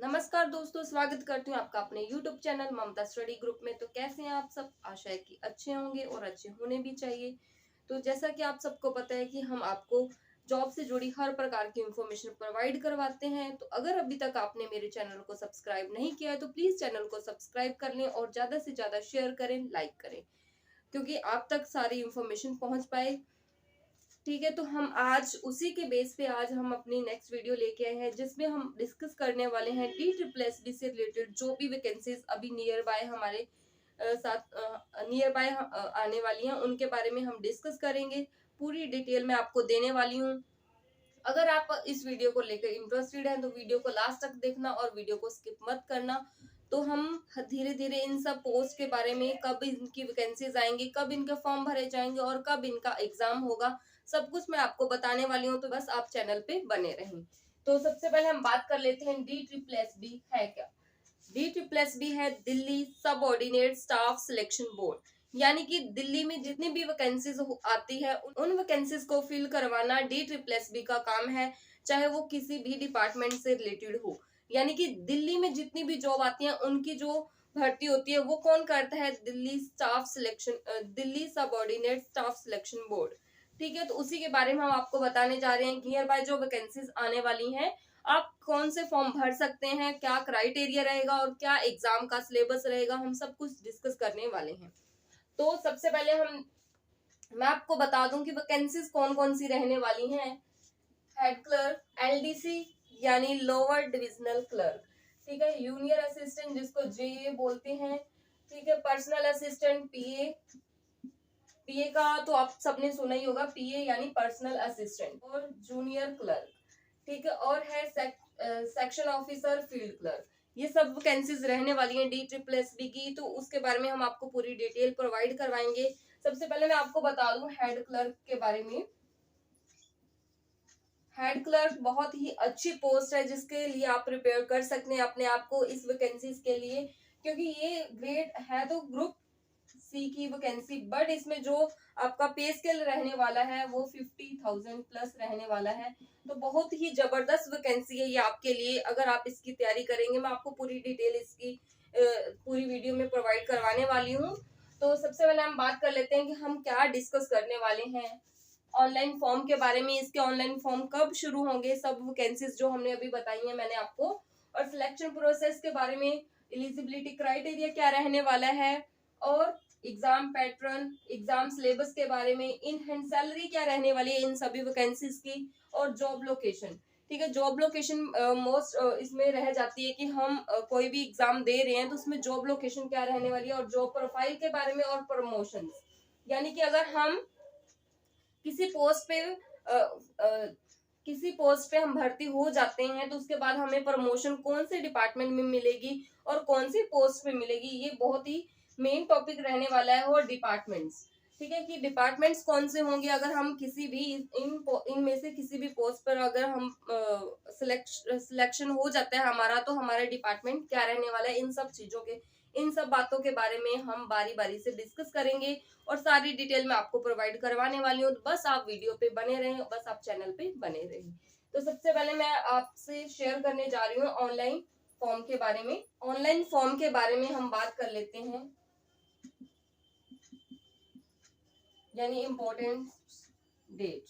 नमस्कार दोस्तों, स्वागत करती हूँ आपका अपने YouTube चैनल ममता स्टडी ग्रुप में। तो कैसे हैं आप सब? आशा है कि अच्छे होंगे और अच्छे होने भी चाहिए। तो जैसा कि आप सबको पता है कि हम आपको जॉब से जुड़ी हर प्रकार की इंफॉर्मेशन प्रोवाइड करवाते हैं। तो अगर अभी तक आपने मेरे चैनल को सब्सक्राइब नहीं किया है तो प्लीज चैनल को सब्सक्राइब कर लें और ज्यादा से ज्यादा शेयर करें, लाइक करें, क्योंकि आप तक सारी इंफॉर्मेशन पहुंच पाए। ठीक है, तो हम आज उसी के बेस पे आज हम अपनी नेक्स्ट वीडियो लेके आए हैं, जिसमें हम डिस्कस करने वाले हैं DSSS से रिलेटेड जो भी वैकेंसीज अभी नियर बाय हमारे साथ नियर बाय आने वाली हैं, उनके बारे में हम डिस्कस करेंगे। पूरी डिटेल में आपको देने वाली हूँ। अगर आप इस वीडियो को लेकर इंटरेस्टेड हैं तो वीडियो को लास्ट तक देखना और वीडियो को स्किप मत करना। तो हम धीरे धीरे इन सब पोस्ट के बारे में, कब इनकी वैकेंसीज आएंगी, कब इनके फॉर्म भरे जाएंगे और कब इनका एग्जाम होगा, सब कुछ मैं आपको बताने वाली हूँ। तो बस आप चैनल पे बने रहें। तो सबसे पहले हम बात कर लेते हैं DSSS है क्या। DSSS है दिल्ली सब ऑर्डिनेट स्टाफ सिलेक्शन बोर्ड। यानी कि दिल्ली में जितनी भी वैकेंसीज आती है उन वैकेंसीज को फिल करवाना DSSS का काम है, चाहे वो किसी भी डिपार्टमेंट से रिलेटेड हो। यानी कि दिल्ली में जितनी भी जॉब आती है उनकी जो भर्ती होती है वो कौन करता है? दिल्ली सब ऑर्डिनेट स्टाफ सिलेक्शन बोर्ड। ठीक है, तो उसी के बारे में हम आपको बताने जा रहे हैं। नियर बाय जो वैकेंसीज आने वाली हैं, आप कौन से फॉर्म भर सकते हैं, क्या क्राइटेरिया रहेगा और क्या एग्जाम का सिलेबस रहेगा, हम सब कुछ डिस्कस करने वाले हैं। तो सबसे पहले मैं आपको बता दूं कि वैकेंसीज कौन कौन सी रहने वाली हैं। हेड क्लर्क, LDC यानी लोअर डिविजनल क्लर्क, ठीक है, जूनियर असिस्टेंट जिसको JA बोलते हैं, ठीक है, पर्सनल असिस्टेंट PA। PA का तो आप सबने सुना ही होगा, PA यानी पर्सनल असिस्टेंट, और जूनियर क्लर्क, ठीक है, और है सेक्शन ऑफिसर, फील्ड क्लर्क। ये सब वैकेंसीज रहने वाली हैं DSSS की। तो उसके बारे में हम आपको पूरी डिटेल प्रोवाइड करवाएंगे। सबसे पहले मैं आपको बता दूं हेड क्लर्क के बारे में। हेड क्लर्क बहुत ही अच्छी पोस्ट है जिसके लिए आप प्रिपेयर कर सकते हैं अपने आप को इस वैकेंसीज के लिए, क्योंकि ये ग्रेड है तो ग्रुप C की वैकेंसी, बट इसमें जो आपका पे स्केल रहने वाला है वो 50,000 प्लस रहने वाला है। तो बहुत ही जबरदस्त वैकेंसी है ये आपके लिए, अगर आप इसकी तैयारी करेंगे। मैं आपको पूरी डिटेल इसकी पूरी वीडियो में प्रोवाइड करवाने वाली हूँ। तो सबसे पहले हम बात कर लेते हैं कि हम क्या डिस्कस करने वाले हैं। ऑनलाइन फॉर्म के बारे में, इसके ऑनलाइन फॉर्म कब शुरू होंगे, सब वैकेंसीज जो हमने अभी बताई है मैंने आपको, और सिलेक्शन प्रोसेस के बारे में, एलिजिबिलिटी क्राइटेरिया क्या रहने वाला है, और एग्जाम पैटर्न, एग्जाम सिलेबस के बारे में, इन हैंड सैलरी क्या रहने वाली है इन सभी वैकेंसीज की, और जॉब लोकेशन। ठीक है, जॉब लोकेशन मोस्ट इसमें रह जाती है कि हम कोई भी एग्जाम दे रहे हैं तो उसमें जॉब लोकेशन क्या रहने वाली है, और जॉब प्रोफाइल के बारे में, और प्रमोशन। यानी कि अगर हम किसी पोस्ट पे किसी पोस्ट पे हम भर्ती हो जाते हैं तो उसके बाद हमें प्रमोशन कौन से डिपार्टमेंट में मिलेगी और कौन सी पोस्ट पे मिलेगी, ये बहुत ही मेन टॉपिक रहने वाला है। और डिपार्टमेंट्स, ठीक है, कि डिपार्टमेंट्स कौन से होंगे अगर हम किसी भी इनमें से किसी भी पोस्ट पर अगर हम सिलेक्शन हो जाता है हमारा, तो हमारा डिपार्टमेंट क्या रहने वाला है, इन सब बातों के बारे में हम बारी बारी से डिस्कस करेंगे और सारी डिटेल मैं आपको प्रोवाइड करवाने वाली हूँ। तो बस आप वीडियो पे बने रहें, बस आप चैनल पे बने रहें। तो सबसे पहले मैं आपसे शेयर करने जा रही हूँ ऑनलाइन फॉर्म के बारे में। ऑनलाइन फॉर्म के बारे में हम बात कर लेते हैं, यानी इम्पोर्टेंट डेट।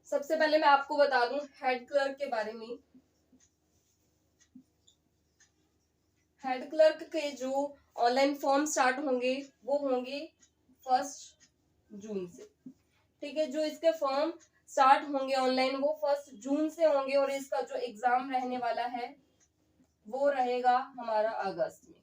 सबसे पहले मैं आपको बता दूं हेड क्लर्क के बारे में। हेड क्लर्क के जो ऑनलाइन फॉर्म स्टार्ट होंगे वो होंगे 1 जून से। ठीक है, जो इसके फॉर्म स्टार्ट होंगे ऑनलाइन वो 1 जून से होंगे, और इसका जो एग्जाम रहने वाला है वो रहेगा हमारा अगस्त में।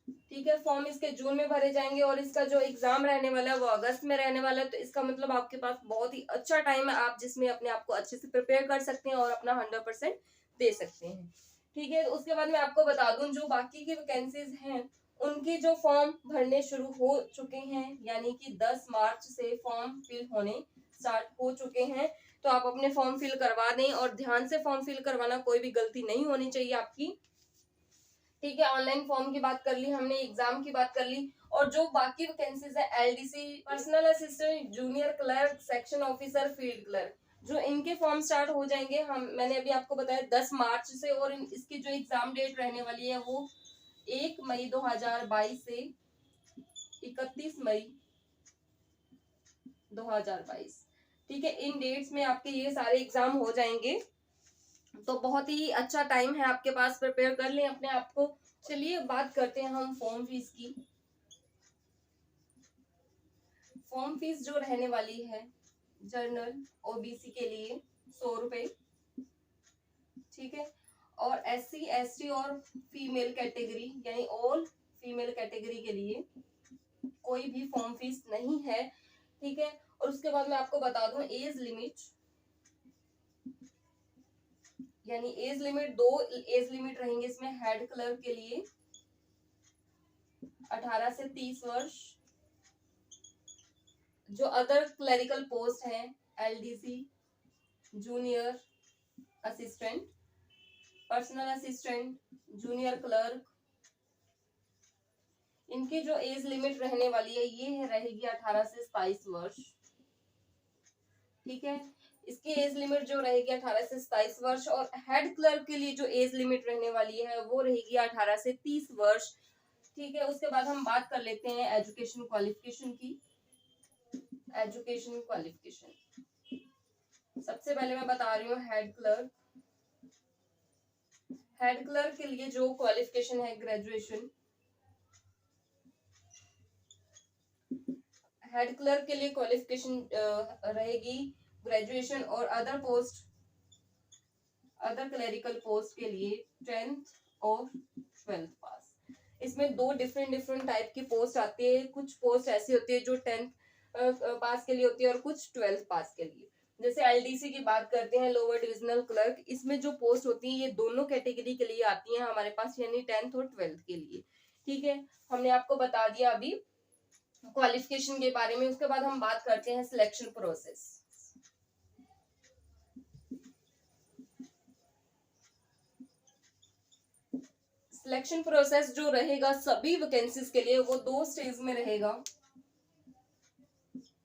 ठीक है, फॉर्म इसके जून में भरे जाएंगे और इसका जो एग्जाम रहने वाला है वो अगस्त में रहने वाला है। तो इसका मतलब आपके पास बहुत ही अच्छा टाइम है, आप जिसमें अपने आप को अच्छे से प्रिपेयर कर सकते हैं और अपना 100% दे सकते हैं। ठीक है, उसके बाद मैं आपको बता दूं जो बाकी की वैकेंसीज हैं उनकी जो फॉर्म भरने शुरू हो चुके हैं, यानी कि 10 मार्च से फॉर्म फिल होने स्टार्ट हो चुके हैं। तो आप अपने फॉर्म फिल करवा दें और ध्यान से फॉर्म फिल करवाना, कोई भी गलती नहीं होनी चाहिए आपकी। ठीक है, ऑनलाइन फॉर्म की बात कर ली हमने, एग्जाम की बात कर ली, और जो बाकी वैकेंसीज है LDC, personal assistant, junior clerk, section officer, field clerk, जो इनके फॉर्म स्टार्ट हो जाएंगे, मैंने अभी आपको बताया 10 मार्च से, और इसकी जो एग्जाम डेट रहने वाली है वो 1 मई 2022 से 31 मई 2022। ठीक है, इन डेट्स में आपके ये सारे एग्जाम हो जाएंगे, तो बहुत ही अच्छा टाइम है आपके पास, प्रिपेयर कर लें अपने आप को। चलिए बात करते हैं हम फॉर्म फीस की। फॉर्म फीस जो रहने वाली है जनरल ओबीसी के लिए 100 रुपए, ठीक है, और SC ST और फीमेल कैटेगरी यानी ऑल फीमेल कैटेगरी के लिए कोई भी फॉर्म फीस नहीं है, ठीक है। और उसके बाद मैं आपको बता दूं एज लिमिट, यानी एज लिमिट, 2 एज लिमिट रहेंगे इसमें। हेड क्लर्क के लिए 18 से 30 वर्ष, जो अदर क्लरिकल पोस्ट हैं LDC, junior assistant, personal assistant, junior clerk, इनकी जो एज लिमिट रहने वाली है ये रहेगी 18 से 27 वर्ष, ठीक है। इसकी एज लिमिट जो रहेगी 18 से 27 वर्ष, और हेड क्लर्क के लिए जो एज लिमिट रहने वाली है वो रहेगी 18 से 30 वर्ष, ठीक है। उसके बाद हम बात कर लेते हैं एजुकेशन क्वालिफिकेशन की। एजुकेशन क्वालिफिकेशन सबसे पहले मैं बता रही हूँ हेड क्लर्क। हेड क्लर्क के लिए जो क्वालिफिकेशन है ग्रेजुएशन। हेड क्लर्क के लिए क्वालिफिकेशन रहेगी ग्रेजुएशन, और other post, other clerical post के लिए 10th और 12th पास। इसमें दो डिफरेंट टाइप की पोस्ट आती है। कुछ पोस्ट ऐसी होती है जो 10th पास के लिए होती है और कुछ 12th पास के लिए। जैसे LDC की बात करते हैं, लोअर डिविजनल क्लर्क, इसमें जो पोस्ट होती है ये दोनों कैटेगरी के लिए आती है हमारे पास, यानी 10th और 12th के लिए, ठीक है। हमने आपको बता दिया अभी क्वालिफिकेशन के बारे में। उसके बाद हम बात करते हैं सिलेक्शन प्रोसेस। सिलेक्शन प्रोसेस जो रहेगा सभी वैकेंसीज के लिए वो 2 स्टेज में रहेगा।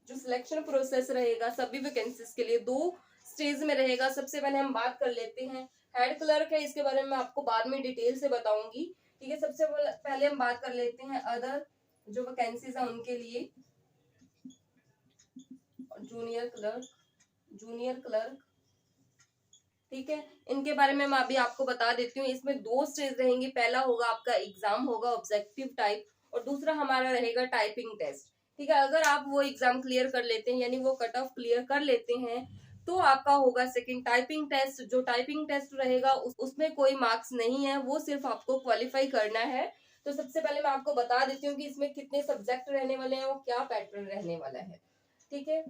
जो सिलेक्शन प्रोसेस रहेगा सभी वैकेंसीज के लिए 2 स्टेज में रहेगा। सबसे पहले हम बात कर लेते हैं हेड क्लर्क है, इसके बारे में मैं आपको बाद में डिटेल से बताऊंगी, ठीक है। सबसे पहले हम बात कर लेते हैं अदर जो वैकेंसीज है उनके लिए। जूनियर क्लर्क, ठीक है, इनके बारे में मैं अभी आपको बता देती हूँ। इसमें 2 स्टेज रहेंगे। पहला होगा आपका एग्जाम होगा ऑब्जेक्टिव टाइप, और दूसरा हमारा रहेगा टाइपिंग टेस्ट, ठीक है। अगर आप वो एग्जाम क्लियर कर लेते हैं, यानी वो कट ऑफ क्लियर कर लेते हैं, तो आपका होगा सेकंड टाइपिंग टेस्ट। जो टाइपिंग टेस्ट रहेगा उसमें कोई मार्क्स नहीं है, वो सिर्फ आपको क्वालिफाई करना है। तो सबसे पहले मैं आपको बता देती हूँ कि इसमें कितने सब्जेक्ट रहने वाले हैं और क्या पैटर्न रहने वाला है, ठीक है।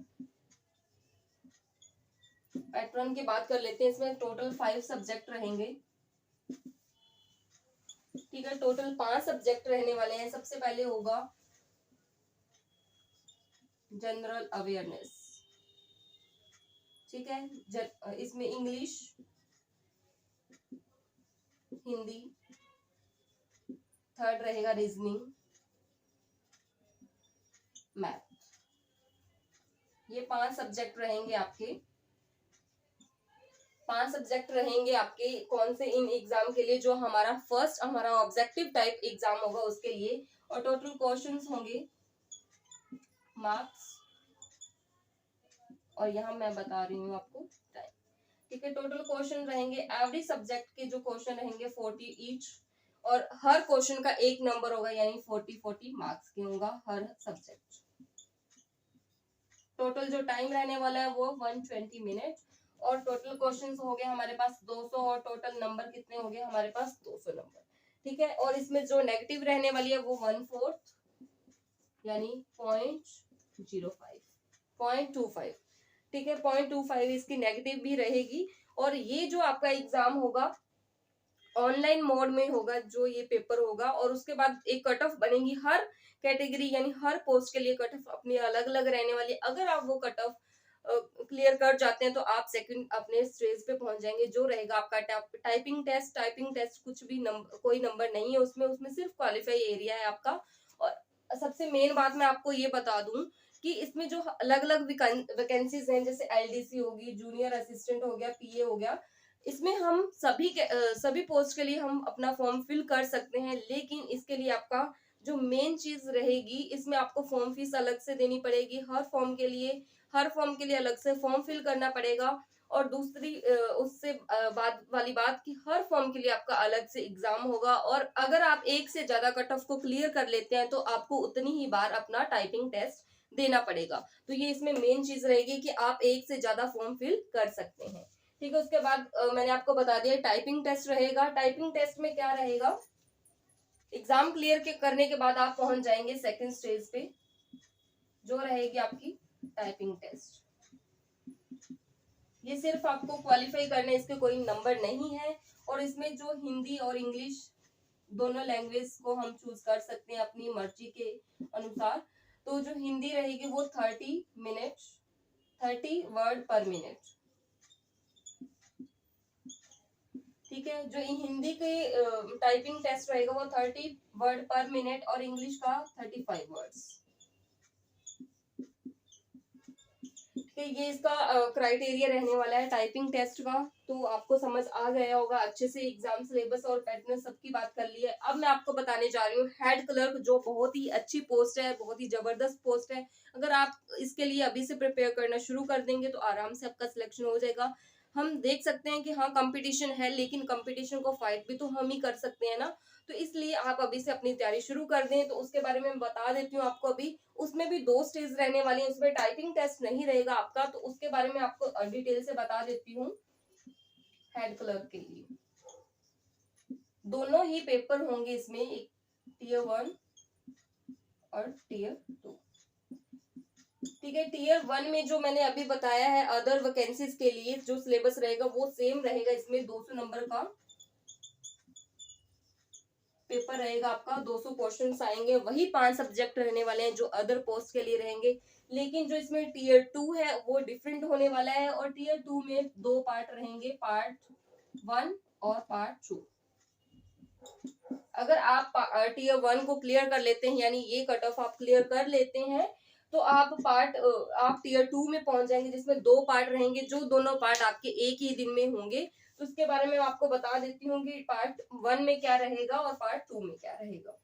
पैटर्न की बात कर लेते हैं। इसमें टोटल 5 सब्जेक्ट रहेंगे, ठीक है। टोटल 5 सब्जेक्ट रहने वाले हैं। सबसे पहले होगा जनरल अवेयरनेस, ठीक है। इसमें इंग्लिश, हिंदी, थर्ड रहेगा रीजनिंग, मैथ। ये 5 सब्जेक्ट रहेंगे आपके। 5 सब्जेक्ट रहेंगे आपके कौन से इन एग्जाम के लिए, जो हमारा फर्स्ट हमारा ऑब्जेक्टिव टाइप एग्जाम होगा उसके लिए। और टोटल क्वेश्चंस होंगे, मार्क्स, और यहाँ मैं बता रही हूँ आपको टाइम, ठीक है। टोटल क्वेश्चन रहेंगे एवरी सब्जेक्ट के जो क्वेश्चन रहेंगे 40 ईच, और हर क्वेश्चन का 1 नंबर होगा, यानी 40 मार्क्स के होगा हर सब्जेक्ट। टोटल जो टाइम रहने वाला है वो 120 मिनट, और टोटल क्वेश्चंस हो गए हमारे पास 200, और टोटल नंबर कितने हो गए हमारे पास 200 नंबर, ठीक है। और इसमें जो नेगेटिव रहने वाली है वो 1/4, यानी 0.25, ठीक है। 0.25 इसकी नेगेटिव भी रहेगी। और ये जो आपका एग्जाम होगा ऑनलाइन मोड में होगा, जो ये पेपर होगा, और उसके बाद एक कट ऑफ बनेगी हर कैटेगरी, यानी हर पोस्ट के लिए कट ऑफ अपनी अलग अलग रहने वाली है। अगर आप वो कट ऑफ क्लियर कर जाते हैं तो आप सेकंड अपने स्टेज पे पहुंच जाएंगे। जो रहेगा आपका टाइपिंग टेस्ट कुछ भी कोई नंबर नहीं है उसमें सिर्फ क्वालिफाई एरिया है आपका। और सबसे मेन बात मैं आपको ये बता दूं कि इसमें जो अलग अलग वैकेंसीज हैं, जैसे एलडीसी होगी, जूनियर असिस्टेंट हो गया, पीए हो गया, इसमें हम सभी पोस्ट के लिए हम अपना फॉर्म फिल कर सकते हैं। लेकिन इसके लिए आपका जो मेन चीज रहेगी, इसमें आपको फॉर्म फीस अलग से देनी पड़ेगी। हर फॉर्म के लिए अलग से फॉर्म फिल करना पड़ेगा। और दूसरी उससे बाद वाली बात कि हर फॉर्म के लिए आपका अलग से एग्जाम होगा। और अगर आप एक से ज्यादा कट ऑफ को क्लियर कर लेते हैं तो आपको उतनी ही बार अपना टाइपिंग टेस्ट देना पड़ेगा। तो ये इसमें मेन चीज रहेगी कि आप एक से ज्यादा फॉर्म फिल कर सकते हैं। ठीक है, उसके बाद मैंने आपको बता दिया टाइपिंग टेस्ट रहेगा। टाइपिंग टेस्ट में क्या रहेगा, एग्जाम क्लियर करने के बाद आप पहुंच जाएंगे सेकंड स्टेज पे, जो रहेगी आपकी टाइपिंग टेस्ट। ये सिर्फ आपको क्वालिफाई करने, इसके कोई नंबर नहीं है। और इसमें जो हिंदी और इंग्लिश दोनों लैंग्वेज को हम चूज कर सकते हैं अपनी मर्जी के अनुसार। तो जो हिंदी रहेगी वो 30 वर्ड पर मिनट। ठीक है, जो हिंदी के टाइपिंग टेस्ट रहेगा वो 30 वर्ड पर मिनट और इंग्लिश का 35 वर्ड्स। ये इसका क्राइटेरिया रहने वाला है टाइपिंग टेस्ट का। तो आपको समझ आ गया होगा अच्छे से। एग्जाम सिलेबस और पैटर्न सबकी बात कर ली है। अब मैं आपको बताने जा रही हूँ हेड क्लर्क, जो बहुत ही अच्छी पोस्ट है, बहुत ही जबरदस्त पोस्ट है। अगर आप इसके लिए अभी से प्रिपेयर करना शुरू कर देंगे तो आराम से आपका सिलेक्शन हो जाएगा। हम देख सकते हैं कि हाँ कंपटीशन है, लेकिन कंपटीशन को फाइट भी तो हम ही कर सकते हैं ना। तो इसलिए आप अभी से अपनी तैयारी शुरू कर दें। तो उसके बारे में मैं बता देती हूँ आपको अभी। उसमें भी 2 स्टेज रहने वाली है, उसमें टाइपिंग टेस्ट नहीं रहेगा आपका। तो उसके बारे में आपको डिटेल से बता देती हूँ। हेड क्लर्क के लिए दोनों ही पेपर होंगे इसमें, एक टियर 1 और टियर 2। ठीक है, टियर 1 में जो मैंने अभी बताया है अदर वैकेंसीज के लिए जो सिलेबस रहेगा वो सेम रहेगा। इसमें 200 नंबर का पेपर रहेगा आपका, 200 क्वेश्चंस आएंगे। वही 5 सब्जेक्ट रहने वाले हैं जो अदर पोस्ट के लिए रहेंगे। लेकिन जो इसमें टियर 2 है वो डिफरेंट होने वाला है। और टियर 2 में 2 पार्ट रहेंगे, पार्ट 1 और पार्ट 2। अगर आप टियर 1 को क्लियर कर लेते हैं, यानी ये कट ऑफ आप क्लियर कर लेते हैं, तो आप टियर 2 में पहुंच जाएंगे, जिसमें 2 पार्ट रहेंगे, जो दोनों पार्ट आपके एक ही दिन में होंगे। तो उसके बारे में आपको बता देती हूँ कि पार्ट 1 में क्या रहेगा और पार्ट 2 में क्या रहेगा।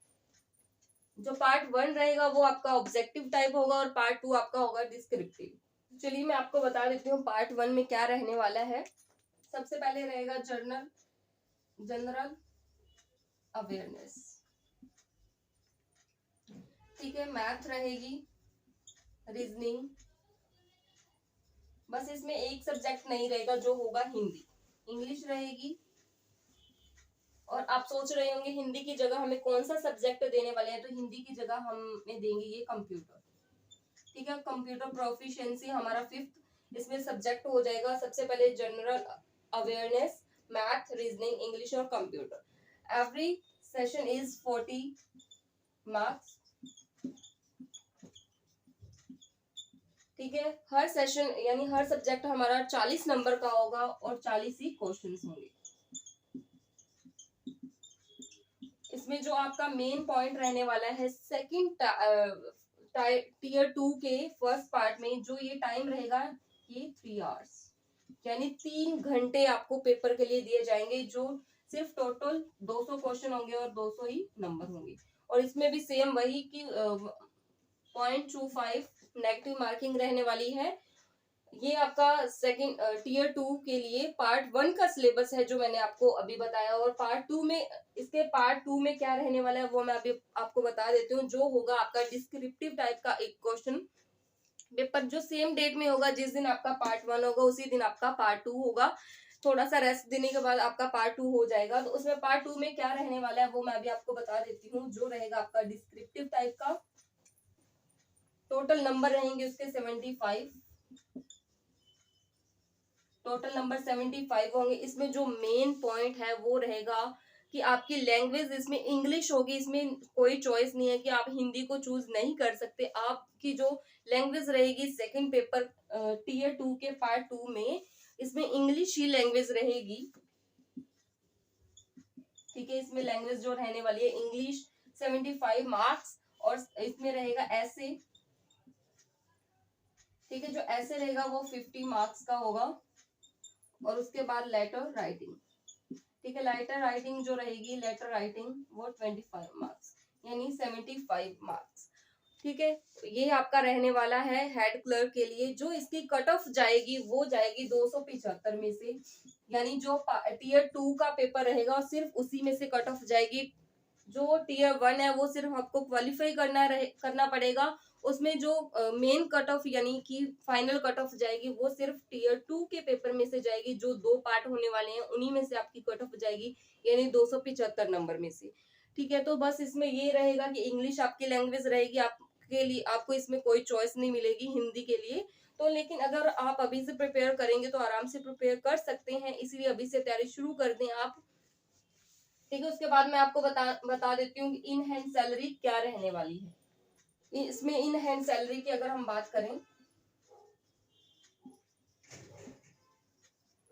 जो पार्ट 1 रहेगा वो आपका ऑब्जेक्टिव टाइप होगा और पार्ट 2 आपका होगा डिस्क्रिप्टिव। चलिए मैं आपको बता देती हूँ पार्ट 1 में क्या रहने वाला है। सबसे पहले रहेगा जनरल अवेयरनेस। ठीक है, मैथ रहेगी, रीजनिंग। बस इसमें एक सब्जेक्ट नहीं रहेगा जो होगा हिंदी। इंग्लिश रहेगी। और आप सोच रहे होंगे हिंदी की जगह हमें कौन सा सब्जेक्ट देने वाले हैं, तो हिंदी की जगह हमें देंगे ये कंप्यूटर। ठीक है, कंप्यूटर प्रोफिशिएंसी हमारा 5th इसमें सब्जेक्ट हो जाएगा। सबसे पहले general awareness, math, reasoning, English और computer. Every session is 40 marks. ठीक है, हर सेशन यानी हर सब्जेक्ट हमारा 40 नंबर का होगा और 40 ही क्वेश्चंस होंगे। इसमें जो आपका मेन पॉइंट रहने वाला है सेकंड टियर 2 के फर्स्ट पार्ट में, जो ये टाइम रहेगा ये 3 आवर्स, यानी 3 घंटे आपको पेपर के लिए दिए जाएंगे। जो सिर्फ टोटल 200 क्वेश्चन होंगे और 200 ही नंबर होंगे। और इसमें भी सेम वही कि 0.25 नेगेटिव मार्किंग रहने वाली है। ये आपका सेकंड टियर 2 के लिए पार्ट 1 का सिलेबस है जो मैंने आपको अभी बताया। और पार्ट 2 में पार्ट 2 में क्या रहने वाला है वो मैं अभी आपको बता देती हूँ। जो होगा आपका डिस्क्रिप्टिव टाइप का एक क्वेश्चन पेपर, जो सेम डेट में होगा, जिस दिन आपका पार्ट 1 होगा उसी दिन आपका पार्ट 2 होगा। थोड़ा सा रेस्ट देने के बाद आपका पार्ट 2 हो जाएगा। तो उसमें पार्ट 2 में क्या रहने वाला है वो मैं अभी आपको बता देती हूँ। जो रहेगा आपका डिस्क्रिप्टिव टाइप का, टोटल नंबर रहेंगे उसके 75, टोटल नंबर 75 होंगे। इसमें जो मेन पॉइंट है वो रहेगा कि आपकी लैंग्वेज इसमें इंग्लिश होगी। इसमें कोई चॉइस नहीं है कि आप हिंदी को चूज नहीं कर सकते। आपकी जो लैंग्वेज रहेगी सेकंड पेपर टियर 2 के पार्ट 2 में, इसमें इंग्लिश ही लैंग्वेज रहेगी। ठीक है, इसमें लैंग्वेज जो रहने वाली है इंग्लिश, 75 मार्क्स। और इसमें रहेगा ऐसे, ठीक है, जो ऐसे रहेगा वो 50 मार्क्स का होगा। और उसके बाद लेटर राइटिंग, ठीक है, लेटर राइटिंग जो रहेगी, लेटर राइटिंग वो 25 मार्क्स, यानी 75 मार्क्स, ठीक है। ये आपका रहने वाला है हेड क्लर्क के लिए। जो इसकी कट ऑफ जाएगी वो जाएगी 275 में से, यानी जो टीयर 2 का पेपर रहेगा सिर्फ उसी में से कट ऑफ जाएगी। जो टीयर 1 है वो सिर्फ आपको क्वालिफाई करना पड़ेगा। उसमें जो मेन कट ऑफ यानी कि फाइनल कट ऑफ जाएगी वो सिर्फ टीयर 2 के पेपर में से जाएगी। जो 2 पार्ट होने वाले हैं उन्हीं में से आपकी कट ऑफ जाएगी, यानी 275 नंबर में से, ठीक है। तो बस इसमें ये रहेगा कि इंग्लिश आपकी लैंग्वेज रहेगी, आपके लिए आपको इसमें कोई चॉइस नहीं मिलेगी हिंदी के लिए। तो लेकिन अगर आप अभी से प्रिपेयर करेंगे तो आराम से प्रिपेयर कर सकते हैं, इसलिए अभी से तैयारी शुरू कर दें आप, ठीक है। उसके बाद मैं आपको बता देती हूँ इन हैंड सैलरी क्या रहने वाली है। इसमें इन हैंड सैलरी की अगर हम बात करें,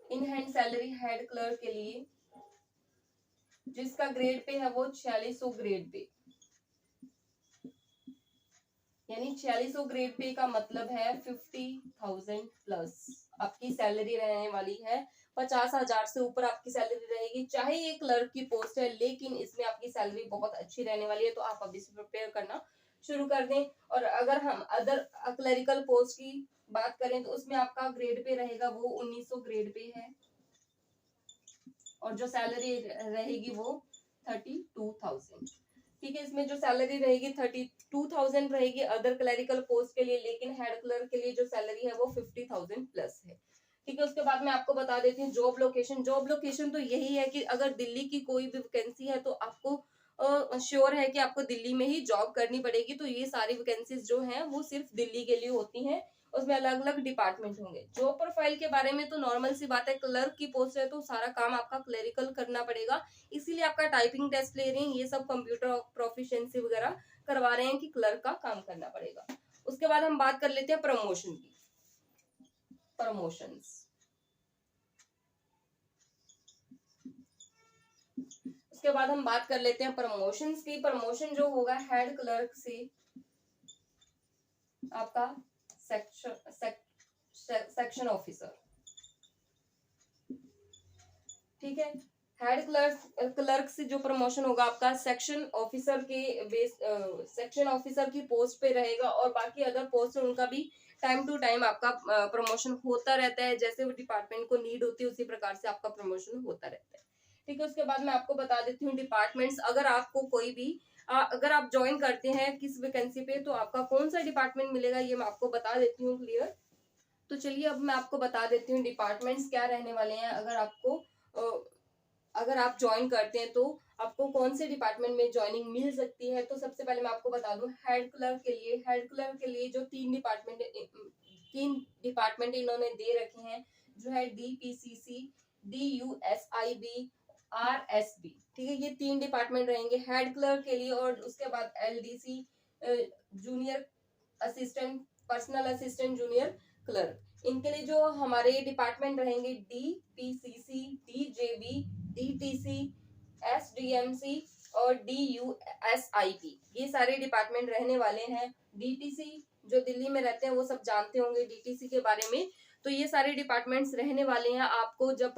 in hand salary head clerk के लिए जिसका ग्रेड पे है वो 4600 ग्रेड पे, यानी 4600 ग्रेड पे का मतलब है 50,000 प्लस आपकी सैलरी रहने वाली है। 50,000 से ऊपर आपकी सैलरी रहेगी, चाहे ये क्लर्क की पोस्ट है, लेकिन इसमें आपकी सैलरी बहुत अच्छी रहने वाली है। तो आप अभी से प्रिपेयर करना शुरू कर दें। और अगर हम अदर क्लरिकल पोस्ट की बात करें तो उसमें आपका ग्रेड पे रहेगा वो 1900 ग्रेड पे है, और जो सैलरी रहेगी वो 32,000, ठीक है। इसमें जो सैलरी रहेगी 32,000 रहेगी अदर क्लरिकल पोस्ट के लिए, लेकिन हेड क्लर्क के लिए जो सैलरी है वो 50,000 प्लस है, ठीक है। उसके बाद मैं आपको बता देती हूँ जॉब लोकेशन। जॉब लोकेशन तो यही है कि अगर दिल्ली की कोई भी वैकेंसी है तो आपको श्योर है कि आपको दिल्ली में ही जॉब करनी पड़ेगी। तो ये सारी वैकेंसीज जो हैं वो सिर्फ दिल्ली के लिए होती हैं, उसमें अलग अलग डिपार्टमेंट होंगे। जॉब प्रोफाइल के बारे में तो नॉर्मल सी बात है, क्लर्क की पोस्ट है तो सारा काम आपका क्लरिकल करना पड़ेगा, इसीलिए आपका टाइपिंग टेस्ट ले रहे हैं, ये सब कंप्यूटर प्रोफिशिएंसी वगैरह करवा रहे हैं कि क्लर्क का काम करना पड़ेगा। उसके बाद हम बात कर लेते हैं प्रमोशन की। प्रमोशंस, उसके बाद हम बात कर लेते हैं प्रमोशंस की। प्रमोशन जो होगा हेड क्लर्क से आपका सेक्शन ऑफिसर, ठीक है। हेड क्लर्क से जो प्रमोशन होगा आपका सेक्शन ऑफिसर के बेस, सेक्शन ऑफिसर की पोस्ट पे रहेगा। और बाकी अदर पोस्ट उनका भी टाइम टू टाइम आपका प्रमोशन होता रहता है, जैसे वो डिपार्टमेंट को नीड होती है उसी प्रकार से आपका प्रमोशन होता रहता है, ठीक है। उसके बाद मैं आपको बता देती हूँ डिपार्टमेंट्स। अगर आपको कोई भी अगर आप ज्वाइन करते हैं किस वैकेंसी पे तो आपका कौन सा डिपार्टमेंट मिलेगा ये मैं आपको बता देती हूँ क्लियर। तो चलिए अब मैं आपको बता देती हूँ डिपार्टमेंट्स क्या रहने वाले हैं। अगर आप ज्वाइन करते हैं तो आपको कौन से डिपार्टमेंट में ज्वाइनिंग मिल सकती है। तो सबसे पहले मैं आपको बता दूं हेड क्लर्क के लिए जो तीन डिपार्टमेंट इन्होंने दे रखे हैं, जो है DPCC, DUSIB, RSB, ठीक है। ये तीन डिपार्टमेंट रहेंगे हेड क्लर्क के लिए। और उसके बाद LDC, junior assistant, personal assistant junior clerk, इनके लिए जो हमारे डिपार्टमेंट रहेंगे DPCC, DJB, DTC, SDMC और DUSIP, ये सारे डिपार्टमेंट रहने वाले हैं। DTC जो दिल्ली में रहते हैं वो सब जानते होंगे DTC के बारे में। तो ये सारे डिपार्टमेंट्स रहने वाले हैं। आपको जब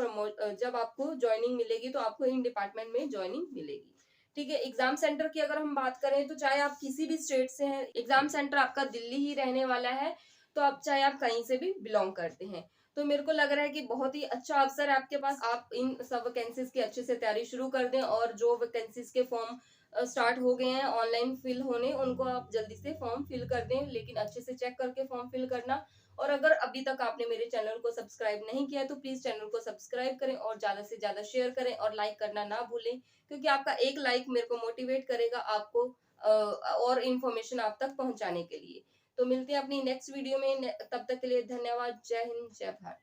आपको ज्वाइनिंग मिलेगी तो आपको इन डिपार्टमेंट में ज्वाइनिंग मिलेगी, ठीक है। एग्जाम सेंटर की अगर हम बात करें तो चाहे आप किसी भी स्टेट से हैं, एग्जाम सेंटर आपका दिल्ली ही रहने वाला है। तो आप चाहे आप कहीं से भी बिलोंग करते हैं, तो मेरे को लग रहा है कि बहुत ही अच्छा अवसर है आपके पास। आप इन सब वैकेंसीज की अच्छे से तैयारी शुरू कर दें, और जो वैकेंसीज के फॉर्म स्टार्ट हो गए हैं ऑनलाइन फिल होने, उनको आप जल्दी से फॉर्म फिल कर दें, लेकिन अच्छे से चेक करके फॉर्म फिल करना। और अगर अभी तक आपने मेरे चैनल को सब्सक्राइब नहीं किया है तो प्लीज चैनल को सब्सक्राइब करें और ज्यादा से ज्यादा शेयर करें और लाइक करना ना भूलें, क्योंकि आपका एक लाइक मेरे को मोटिवेट करेगा आपको और इन्फॉर्मेशन आप तक पहुंचाने के लिए। तो मिलते हैं अपनी नेक्स्ट वीडियो में, तब तक के लिए धन्यवाद। जय हिंद, जय भारत।